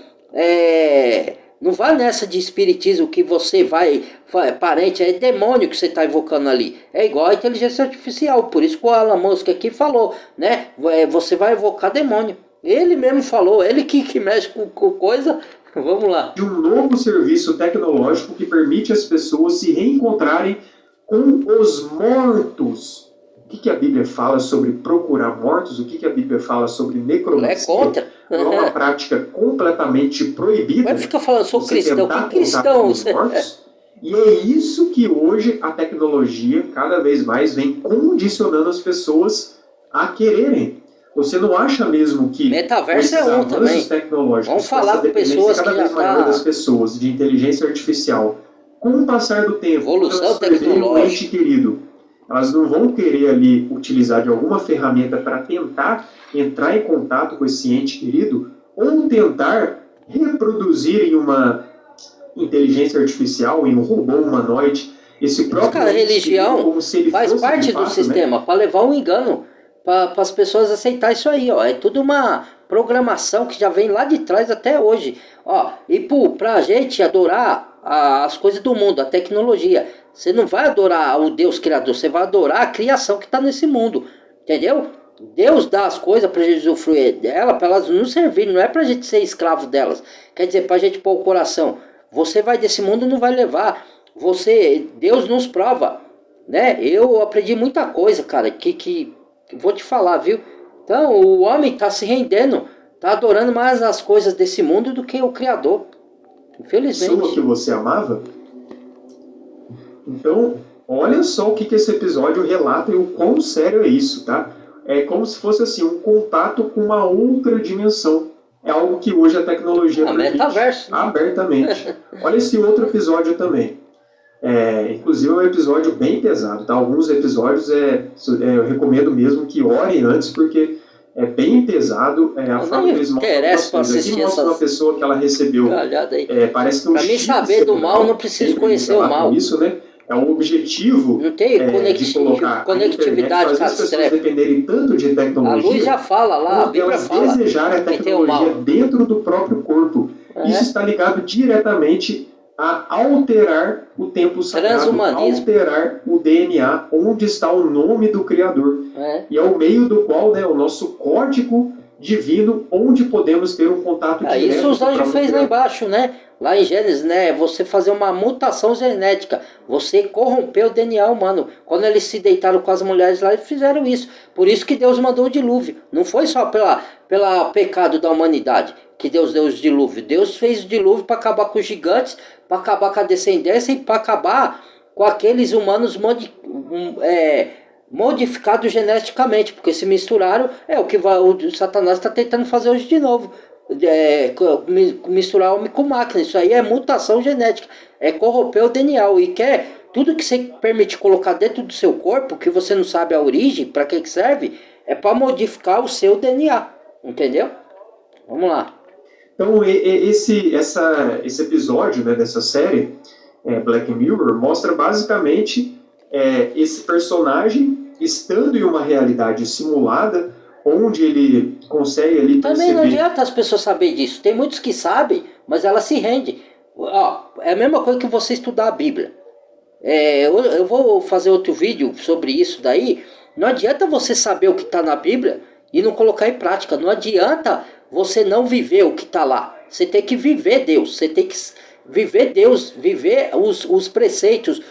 não vai nessa de espiritismo que você vai, parente, é demônio que você está invocando ali. É igual a inteligência artificial, por isso que o Elon Musk aqui falou, né? Você vai invocar demônio. Ele mesmo falou, ele que mexe com coisa. Vamos lá. De um novo serviço tecnológico que permite as pessoas se reencontrarem com os mortos. O que a Bíblia fala sobre procurar mortos? O que a Bíblia fala sobre necromancia? É contra. É uma prática completamente proibida. Vai ficar falando, sou cristão. Que cristão? E é isso que hoje a tecnologia cada vez mais vem condicionando as pessoas a quererem. Você não acha mesmo que metaverso é um também. Tecnológicos, vamos falar com pessoas cada que vez já maior das pessoas de inteligência artificial, com o passar do tempo, evolução tecnológica, querido, elas não vão querer ali utilizar de alguma ferramenta para tentar entrar em contato com esse ente querido ou tentar reproduzir em uma inteligência artificial, em um robô humanoide, esse próprio a religião como se ele faz fosse parte do sistema, né? Para levar um engano, para as pessoas aceitar isso aí, ó. É tudo uma programação que já vem lá de trás até hoje, ó. E para a gente adorar as coisas do mundo, a tecnologia, você não vai adorar o Deus Criador, você vai adorar a criação que está nesse mundo, entendeu? Deus dá as coisas para a gente usufruir dela, para elas nos servirem, não é para a gente ser escravo delas. Quer dizer, para a gente pôr o coração. Você vai desse mundo, não vai levar. Deus nos prova, né? Eu aprendi muita coisa, cara, que vou te falar, viu? Então, o homem está se rendendo, está adorando mais as coisas desse mundo do que o Criador. Infelizmente. Pessoa que você amava? Então, olha só o que esse episódio relata e o quão sério é isso, tá? É como se fosse assim, um contato com uma outra dimensão. É algo que hoje a tecnologia permite metaverso, abertamente. Olha esse outro episódio também. Inclusive é um episódio bem pesado, tá? Alguns episódios eu recomendo mesmo que orem antes, porque é bem pesado. A forma que eles mostram aqui mostra uma pessoa que ela recebeu. Parece que para mim saber do mal, não preciso conhecer o mal. Isso, né? É um objetivo não tem de colocar conectividade fazer as pessoas dependerem tanto de tecnologia. A luz já fala lá, a Bíblia elas fala. Desejarem a tecnologia dentro do próprio corpo. Isso está ligado diretamente a alterar o tempo sagrado, alterar o DNA, onde está o nome do Criador. E é o meio do qual, né, o nosso código divino, onde podemos ter um contato direto. Isso os anjos fez lá embaixo, né? Lá em Gênesis, né? Você fazer uma mutação genética. Você corrompeu o DNA humano. Quando eles se deitaram com as mulheres lá, eles fizeram isso. Por isso que Deus mandou o dilúvio. Não foi só pela pecado da humanidade que Deus deu os dilúvios. Deus fez o dilúvio para acabar com os gigantes, para acabar com a descendência e para acabar com aqueles humanos modificados geneticamente, porque se misturaram, o que o Satanás está tentando fazer hoje de novo, misturar homem com máquina. Isso aí é mutação genética, é corromper o DNA, e tudo que você permite colocar dentro do seu corpo, que você não sabe a origem, para que serve, é para modificar o seu DNA, entendeu? Vamos lá. Então esse episódio, né, dessa série Black Mirror mostra basicamente esse personagem estando em uma realidade simulada, onde ele consegue ali perceber... Também não adianta as pessoas saberem disso. Tem muitos que sabem, mas elas se rendem. É a mesma coisa que você estudar a Bíblia. Eu vou fazer outro vídeo sobre isso daí. Não adianta você saber o que está na Bíblia e não colocar em prática. Não adianta você não viver o que está lá. Você tem que viver Deus. Você tem que viver Deus, viver os preceitos,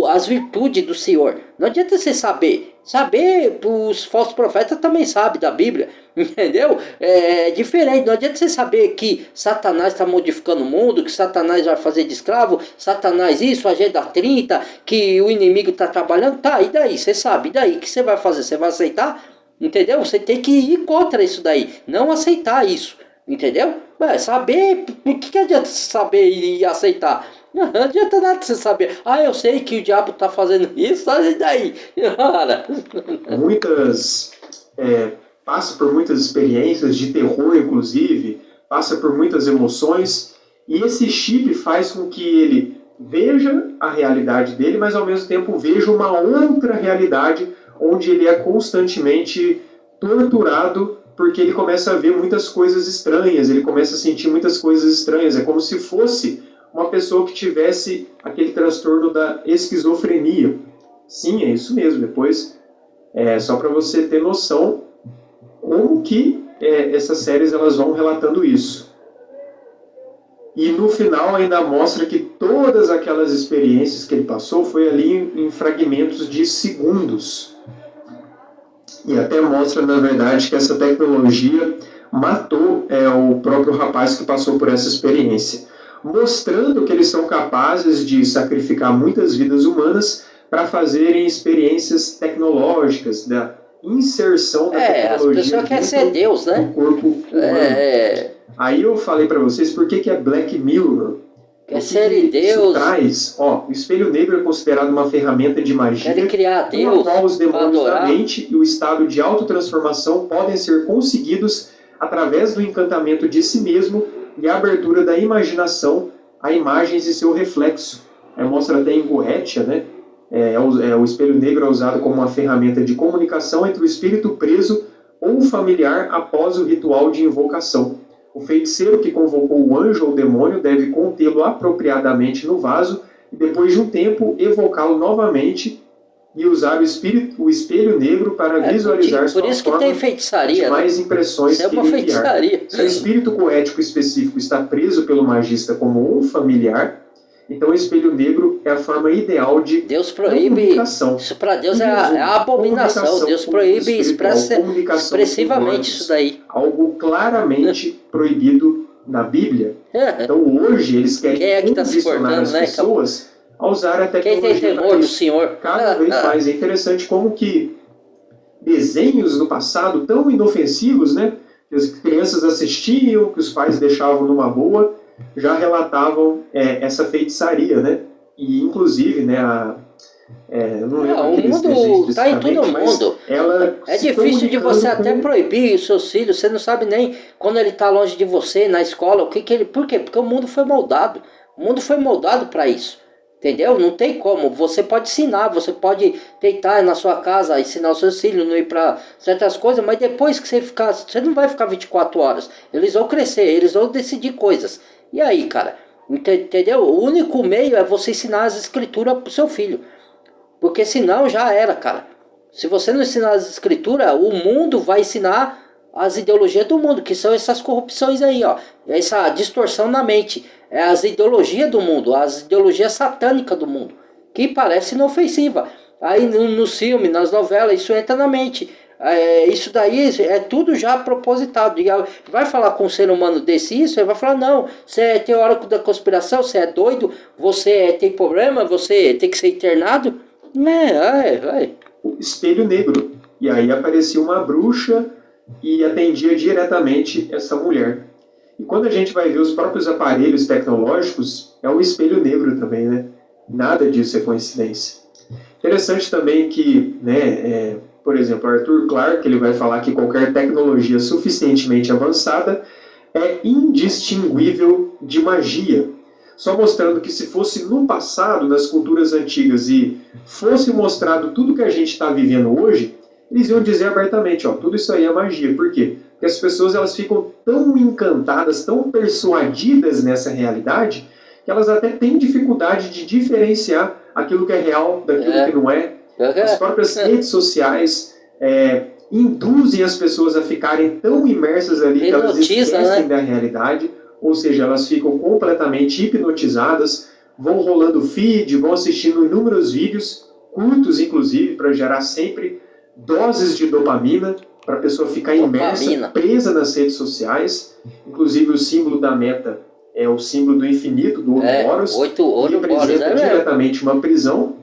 as virtudes do Senhor. Não adianta você saber. Saber, os falsos profetas também sabem da Bíblia, entendeu? É diferente. Não adianta você saber que Satanás está modificando o mundo, que Satanás vai fazer de escravo, Satanás isso, Agenda 30, que o inimigo está trabalhando. Tá, e daí? Você sabe, e daí? O que você vai fazer? Você vai aceitar? Entendeu? Você tem que ir contra isso daí, não aceitar isso. Entendeu? Saber, o que adianta você saber e aceitar? Não adianta nada você saber. Eu sei que o diabo está fazendo isso, e daí? Cara. Passa por muitas experiências de terror, inclusive, passa por muitas emoções, e esse chip faz com que ele veja a realidade dele, mas ao mesmo tempo veja uma outra realidade onde ele é constantemente torturado, porque ele começa a ver muitas coisas estranhas, ele começa a sentir muitas coisas estranhas. É como se fosse uma pessoa que tivesse aquele transtorno da esquizofrenia. Sim, é isso mesmo. Depois, só para você ter noção como que essas séries elas vão relatando isso. E no final ainda mostra que todas aquelas experiências que ele passou foi ali em fragmentos de segundos. E até mostra, na verdade, que essa tecnologia matou o próprio rapaz que passou por essa experiência, mostrando que eles são capazes de sacrificar muitas vidas humanas para fazerem experiências tecnológicas, da inserção da tecnologia as pessoas querem ser Deus, né? no corpo humano. Aí eu falei para vocês por que é Black Mirror. Quer ser Deus. Isso traz, o espelho negro é considerado uma ferramenta de magia com a qual os demônios da mente e o estado de autotransformação podem ser conseguidos através do encantamento de si mesmo e a abertura da imaginação a imagens e seu reflexo. Mostra até em Goetia, né? O espelho negro é usado como uma ferramenta de comunicação entre o espírito preso ou o familiar após o ritual de invocação. O feiticeiro que convocou o anjo ou demônio deve contê-lo apropriadamente no vaso e, depois de um tempo, evocá-lo novamente e usar o espelho negro para visualizar sua forma de mais impressões que ele enviar. Se o espírito poético específico está preso pelo magista como um familiar, então o espelho negro é a forma ideal de Deus proíbe, isso para Deus é a abominação. Deus proíbe expressivamente isso daí. Algo claramente proibido na Bíblia. Então hoje eles querem condicionar as pessoas a usar a tecnologia. Quem tem temor do Senhor? Cada vez mais. É interessante como que desenhos no passado tão inofensivos, né, que as crianças assistiam, que os pais deixavam numa boa, já relatavam essa feitiçaria, né? E inclusive, né, eu não lembro o mundo está em todo mundo. É difícil de você até proibir os seus filhos. Você não sabe nem quando ele está longe de você, na escola, por quê? Porque o mundo foi moldado. O mundo foi moldado para isso. Entendeu? Não tem como. Você pode ensinar, você pode tentar na sua casa ensinar os seus filhos, não ir para certas coisas, mas depois que você não vai ficar 24 horas. Eles vão crescer, eles vão decidir coisas. E aí, cara? Entendeu? O único meio é você ensinar as escrituras pro seu filho. Porque senão já era, cara. Se você não ensinar as escrituras, o mundo vai ensinar as ideologias do mundo, que são essas corrupções aí, ó. Essa distorção na mente. É as ideologias do mundo, as ideologias satânicas do mundo, que parece inofensiva. Aí nos filmes, nas novelas, isso entra na mente. Isso daí é tudo já propositado. E vai falar com um ser humano desse isso, ele vai falar, não, você é teórico da conspiração, você é doido, você tem problema, você tem que ser internado. O espelho negro. E aí aparecia uma bruxa e atendia diretamente essa mulher. E quando a gente vai ver os próprios aparelhos tecnológicos, é um espelho negro também, né? Nada disso é coincidência. Interessante também que, né, por exemplo, Arthur Clarke, ele vai falar que qualquer tecnologia suficientemente avançada é indistinguível de magia. Só mostrando que se fosse no passado, nas culturas antigas, e fosse mostrado tudo que a gente está vivendo hoje, eles iam dizer abertamente, tudo isso aí é magia. Por quê? Porque as pessoas elas ficam tão encantadas, tão persuadidas nessa realidade, que elas até têm dificuldade de diferenciar aquilo que é real daquilo que não é. As próprias redes sociais induzem as pessoas a ficarem tão imersas ali que elas esquecem da realidade. ou seja, elas ficam completamente hipnotizadas, vão rolando feed, vão assistindo inúmeros vídeos, curtos inclusive, para gerar sempre doses de dopamina, para a pessoa ficar imersa, presa nas redes sociais. Inclusive o símbolo da Meta é o símbolo do infinito, do Ouroboros, que representa diretamente uma prisão.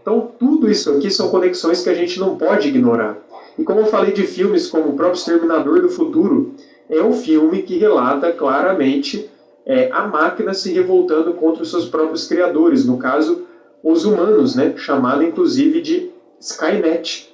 Então tudo isso aqui são conexões que a gente não pode ignorar. E como eu falei de filmes como o próprio Exterminador do Futuro, é um filme que relata claramente a máquina se revoltando contra os seus próprios criadores, no caso, os humanos, né? Chamado inclusive de Skynet.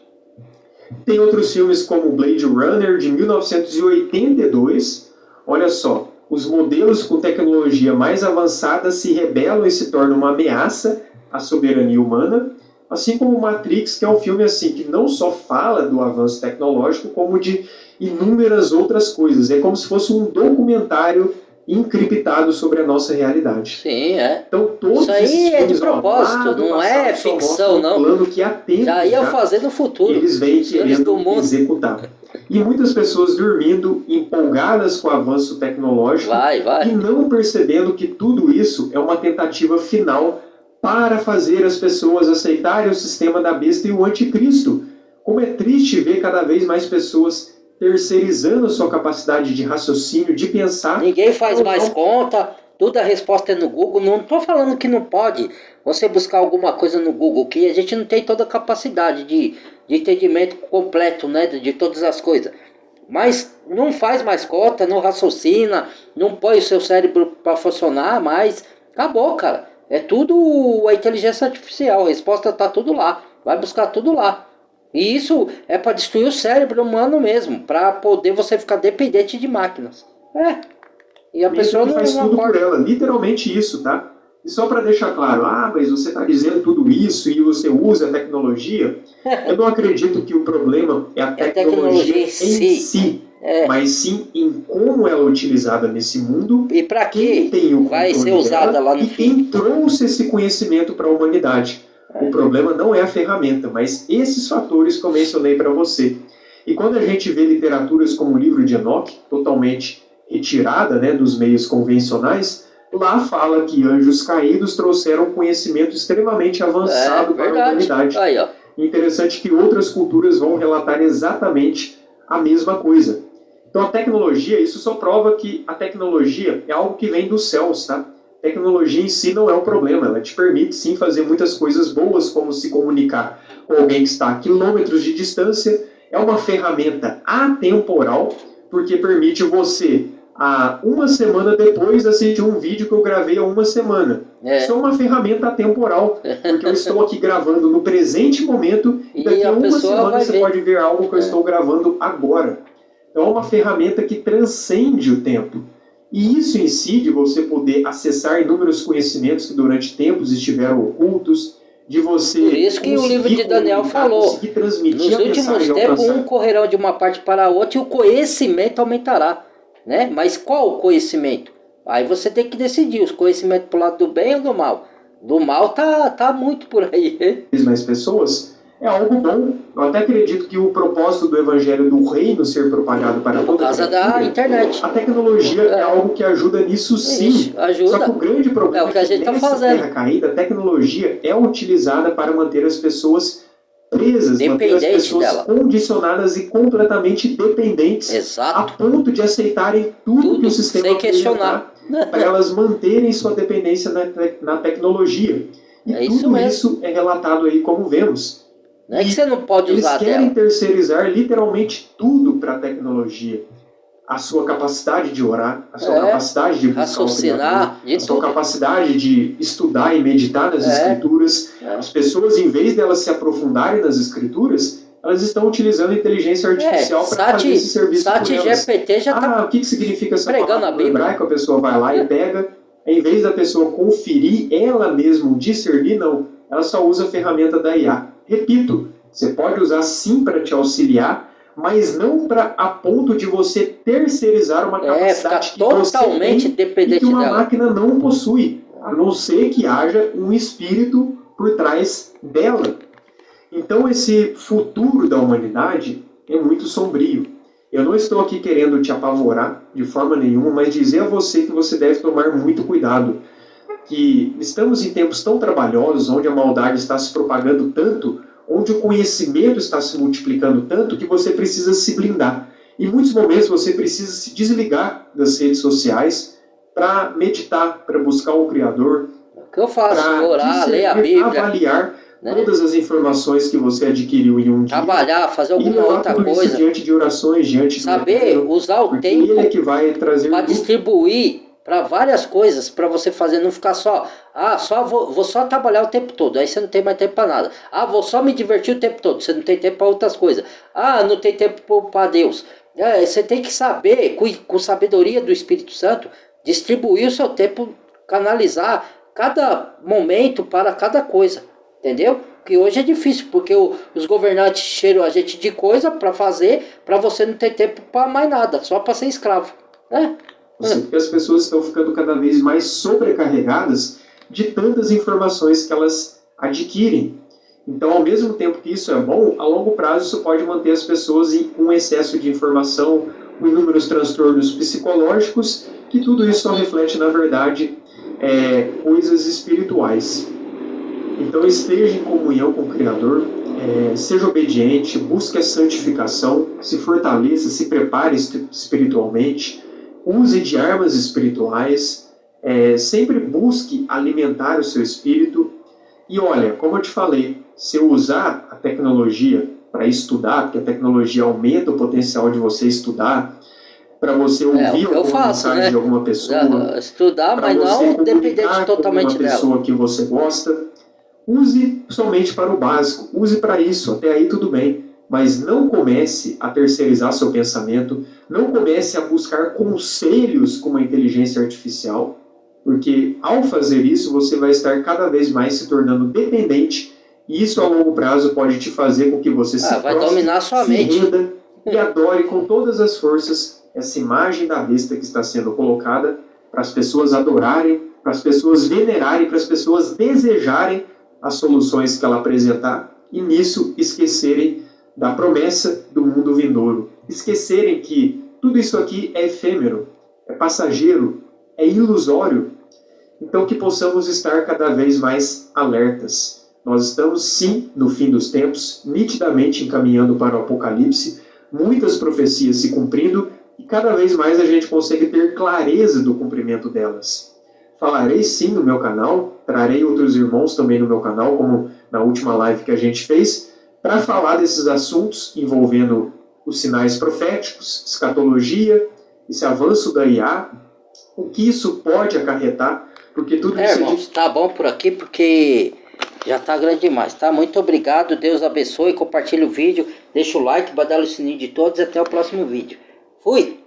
Tem outros filmes como Blade Runner, de 1982. Olha só, os modelos com tecnologia mais avançada se rebelam e se tornam uma ameaça à soberania humana. Assim como Matrix, que é um filme assim, que não só fala do avanço tecnológico, como de inúmeras outras coisas. É como se fosse um documentário encriptado sobre a nossa realidade. Sim, é. Então, todos isso aí esses é filmes, de propósito, não é ficção, não. Plano que há tempo já ia fazer no futuro. Eles vêm querendo executar. E muitas pessoas dormindo, empolgadas com o avanço tecnológico, e não percebendo que tudo isso é uma tentativa final para fazer as pessoas aceitarem o sistema da besta e o anticristo. Como é triste ver cada vez mais pessoas terceirizando a sua capacidade de raciocínio, de pensar. Ninguém faz mais conta, toda a resposta é no Google. Não estou falando que não pode você buscar alguma coisa no Google, que a gente não tem toda a capacidade de entendimento completo, né, de todas as coisas. Mas não faz mais conta, não raciocina, não põe o seu cérebro para funcionar mais. Acabou, cara. É tudo a inteligência artificial, a resposta está tudo lá. Vai buscar tudo lá. E isso é para destruir o cérebro humano mesmo, para poder você ficar dependente de máquinas. E a pessoa não faz tudo por ela, literalmente isso, tá? E só para deixar claro, mas você está dizendo tudo isso e você usa a tecnologia. Eu não acredito que o problema é a tecnologia em si, mas sim em como ela é utilizada nesse mundo e para que vai ser usada lá no e quem trouxe esse conhecimento para a humanidade. O problema não é a ferramenta, mas esses fatores que eu mencionei para você. E quando a gente vê literaturas como o livro de Enoch, totalmente retirada, né, dos meios convencionais, lá fala que anjos caídos trouxeram conhecimento extremamente avançado para a humanidade. Aí, ó. Interessante que outras culturas vão relatar exatamente a mesma coisa. Então a tecnologia, isso só prova que a tecnologia é algo que vem dos céus, tá? Tecnologia em si não é um problema, ela te permite sim fazer muitas coisas boas, como se comunicar com alguém que está a quilômetros de distância. É uma ferramenta atemporal, porque permite você, uma semana depois, assistir um vídeo que eu gravei há uma semana. Isso é uma ferramenta atemporal, porque eu estou aqui gravando no presente momento e daqui a uma semana você pode ver algo que eu estou gravando agora. Então é uma ferramenta que transcende o tempo. E isso em si, de você poder acessar inúmeros conhecimentos que durante tempos estiveram ocultos, de você... Por isso que o livro de Daniel falou, nos últimos tempos um correrão de uma parte para a outra e o conhecimento aumentará. Né? Mas qual o conhecimento? Aí você tem que decidir, os conhecimentos para o lado do bem ou do mal. Do mal tá muito por aí. Mais pessoas... É algo bom. Eu até acredito que o propósito do evangelho do reino ser propagado para toda por causa da internet. A tecnologia é algo que ajuda nisso sim. Ajuda. Só que o grande problema é o que a gente nessa fazendo. terra caída, a tecnologia é utilizada para manter as pessoas presas, manter as pessoas condicionadas e completamente dependentes. Exato. A ponto de aceitarem tudo que o sistema sem questionar. Para elas manterem sua dependência na tecnologia. E tudo isso é relatado aí como vemos. Não é que você não pode usar eles querem terceirizar literalmente tudo para a tecnologia. A sua capacidade de orar, a sua capacidade de raciocinar, a sua capacidade de estudar e meditar nas escrituras. As pessoas, em vez de elas se aprofundarem nas escrituras, elas estão utilizando a inteligência artificial para fazer esse serviço por elas. GPT já tá o que significa essa pregando palavra no hebraico? A pessoa vai lá e pega, em vez da pessoa conferir ela mesma, discernir, não. Ela só usa a ferramenta da IA. Repito, você pode usar sim para te auxiliar, mas não a ponto de você terceirizar uma capacidade que totalmente dependente e que uma dela. máquina não possui, a não ser que haja um espírito por trás dela. Então esse futuro da humanidade é muito sombrio. Eu não estou aqui querendo te apavorar de forma nenhuma, mas dizer a você que você deve tomar muito cuidado. Que estamos em tempos tão trabalhosos, onde a maldade está se propagando tanto, onde o conhecimento está se multiplicando tanto, que você precisa se blindar. Em muitos momentos você precisa se desligar das redes sociais para meditar, para buscar o Criador, O que eu faço? para Orar, ler a Bíblia, avaliar, né? Todas as informações que você adquiriu em um dia. Trabalhar, fazer E alguma levar outra tudo isso coisa. diante de orações, diante do Saber Eterno, usar o porque tempo Ele é que vai trazer para luz. distribuir para várias coisas, para você fazer, não ficar só, vou só trabalhar o tempo todo, aí você não tem mais tempo para nada. Vou só me divertir o tempo todo, você não tem tempo para outras coisas. Não tem tempo para Deus. Você tem que saber, com sabedoria do Espírito Santo, distribuir o seu tempo, canalizar cada momento para cada coisa, entendeu? Porque hoje é difícil, porque os governantes cheiram a gente de coisa para fazer, para você não ter tempo para mais nada, só para ser escravo, né? Porque as pessoas estão ficando cada vez mais sobrecarregadas de tantas informações que elas adquirem. Então, ao mesmo tempo que isso é bom, a longo prazo isso pode manter as pessoas com excesso de informação, com inúmeros transtornos psicológicos, que tudo isso só reflete, na verdade, coisas espirituais. Então, esteja em comunhão com o Criador, seja obediente, busque a santificação, se fortaleça, se prepare espiritualmente, use de armas espirituais, sempre busque alimentar o seu espírito. E olha, como eu te falei, se eu usar a tecnologia para estudar, porque a tecnologia aumenta o potencial de você estudar, para você ouvir alguma mensagem, né, de alguma pessoa, estudar, mas não dependente totalmente dela, uma pessoa que você gosta, use somente para o básico, use para isso, até aí tudo bem. Mas não comece a terceirizar seu pensamento, não comece a buscar conselhos com a inteligência artificial, porque ao fazer isso você vai estar cada vez mais se tornando dependente, e isso a longo prazo pode te fazer com que você se vai dominar sua mente, renda e adore com todas as forças essa imagem da besta que está sendo colocada para as pessoas adorarem, para as pessoas venerarem, para as pessoas desejarem as soluções que ela apresentar, e nisso esquecerem da promessa do mundo vindouro. Esquecerem que tudo isso aqui é efêmero, é passageiro, é ilusório. Então que possamos estar cada vez mais alertas. Nós estamos sim no fim dos tempos, nitidamente encaminhando para o Apocalipse, muitas profecias se cumprindo e cada vez mais a gente consegue ter clareza do cumprimento delas. Falarei sim no meu canal, trarei outros irmãos também no meu canal, como na última live que a gente fez, para falar desses assuntos envolvendo os sinais proféticos, escatologia, esse avanço da IA, o que isso pode acarretar, porque tudo isso irmãos, tá bom por aqui, porque já tá grande demais, tá? Muito obrigado, Deus abençoe, compartilhe o vídeo, deixa o like, badala o sininho de todos e até o próximo vídeo. Fui!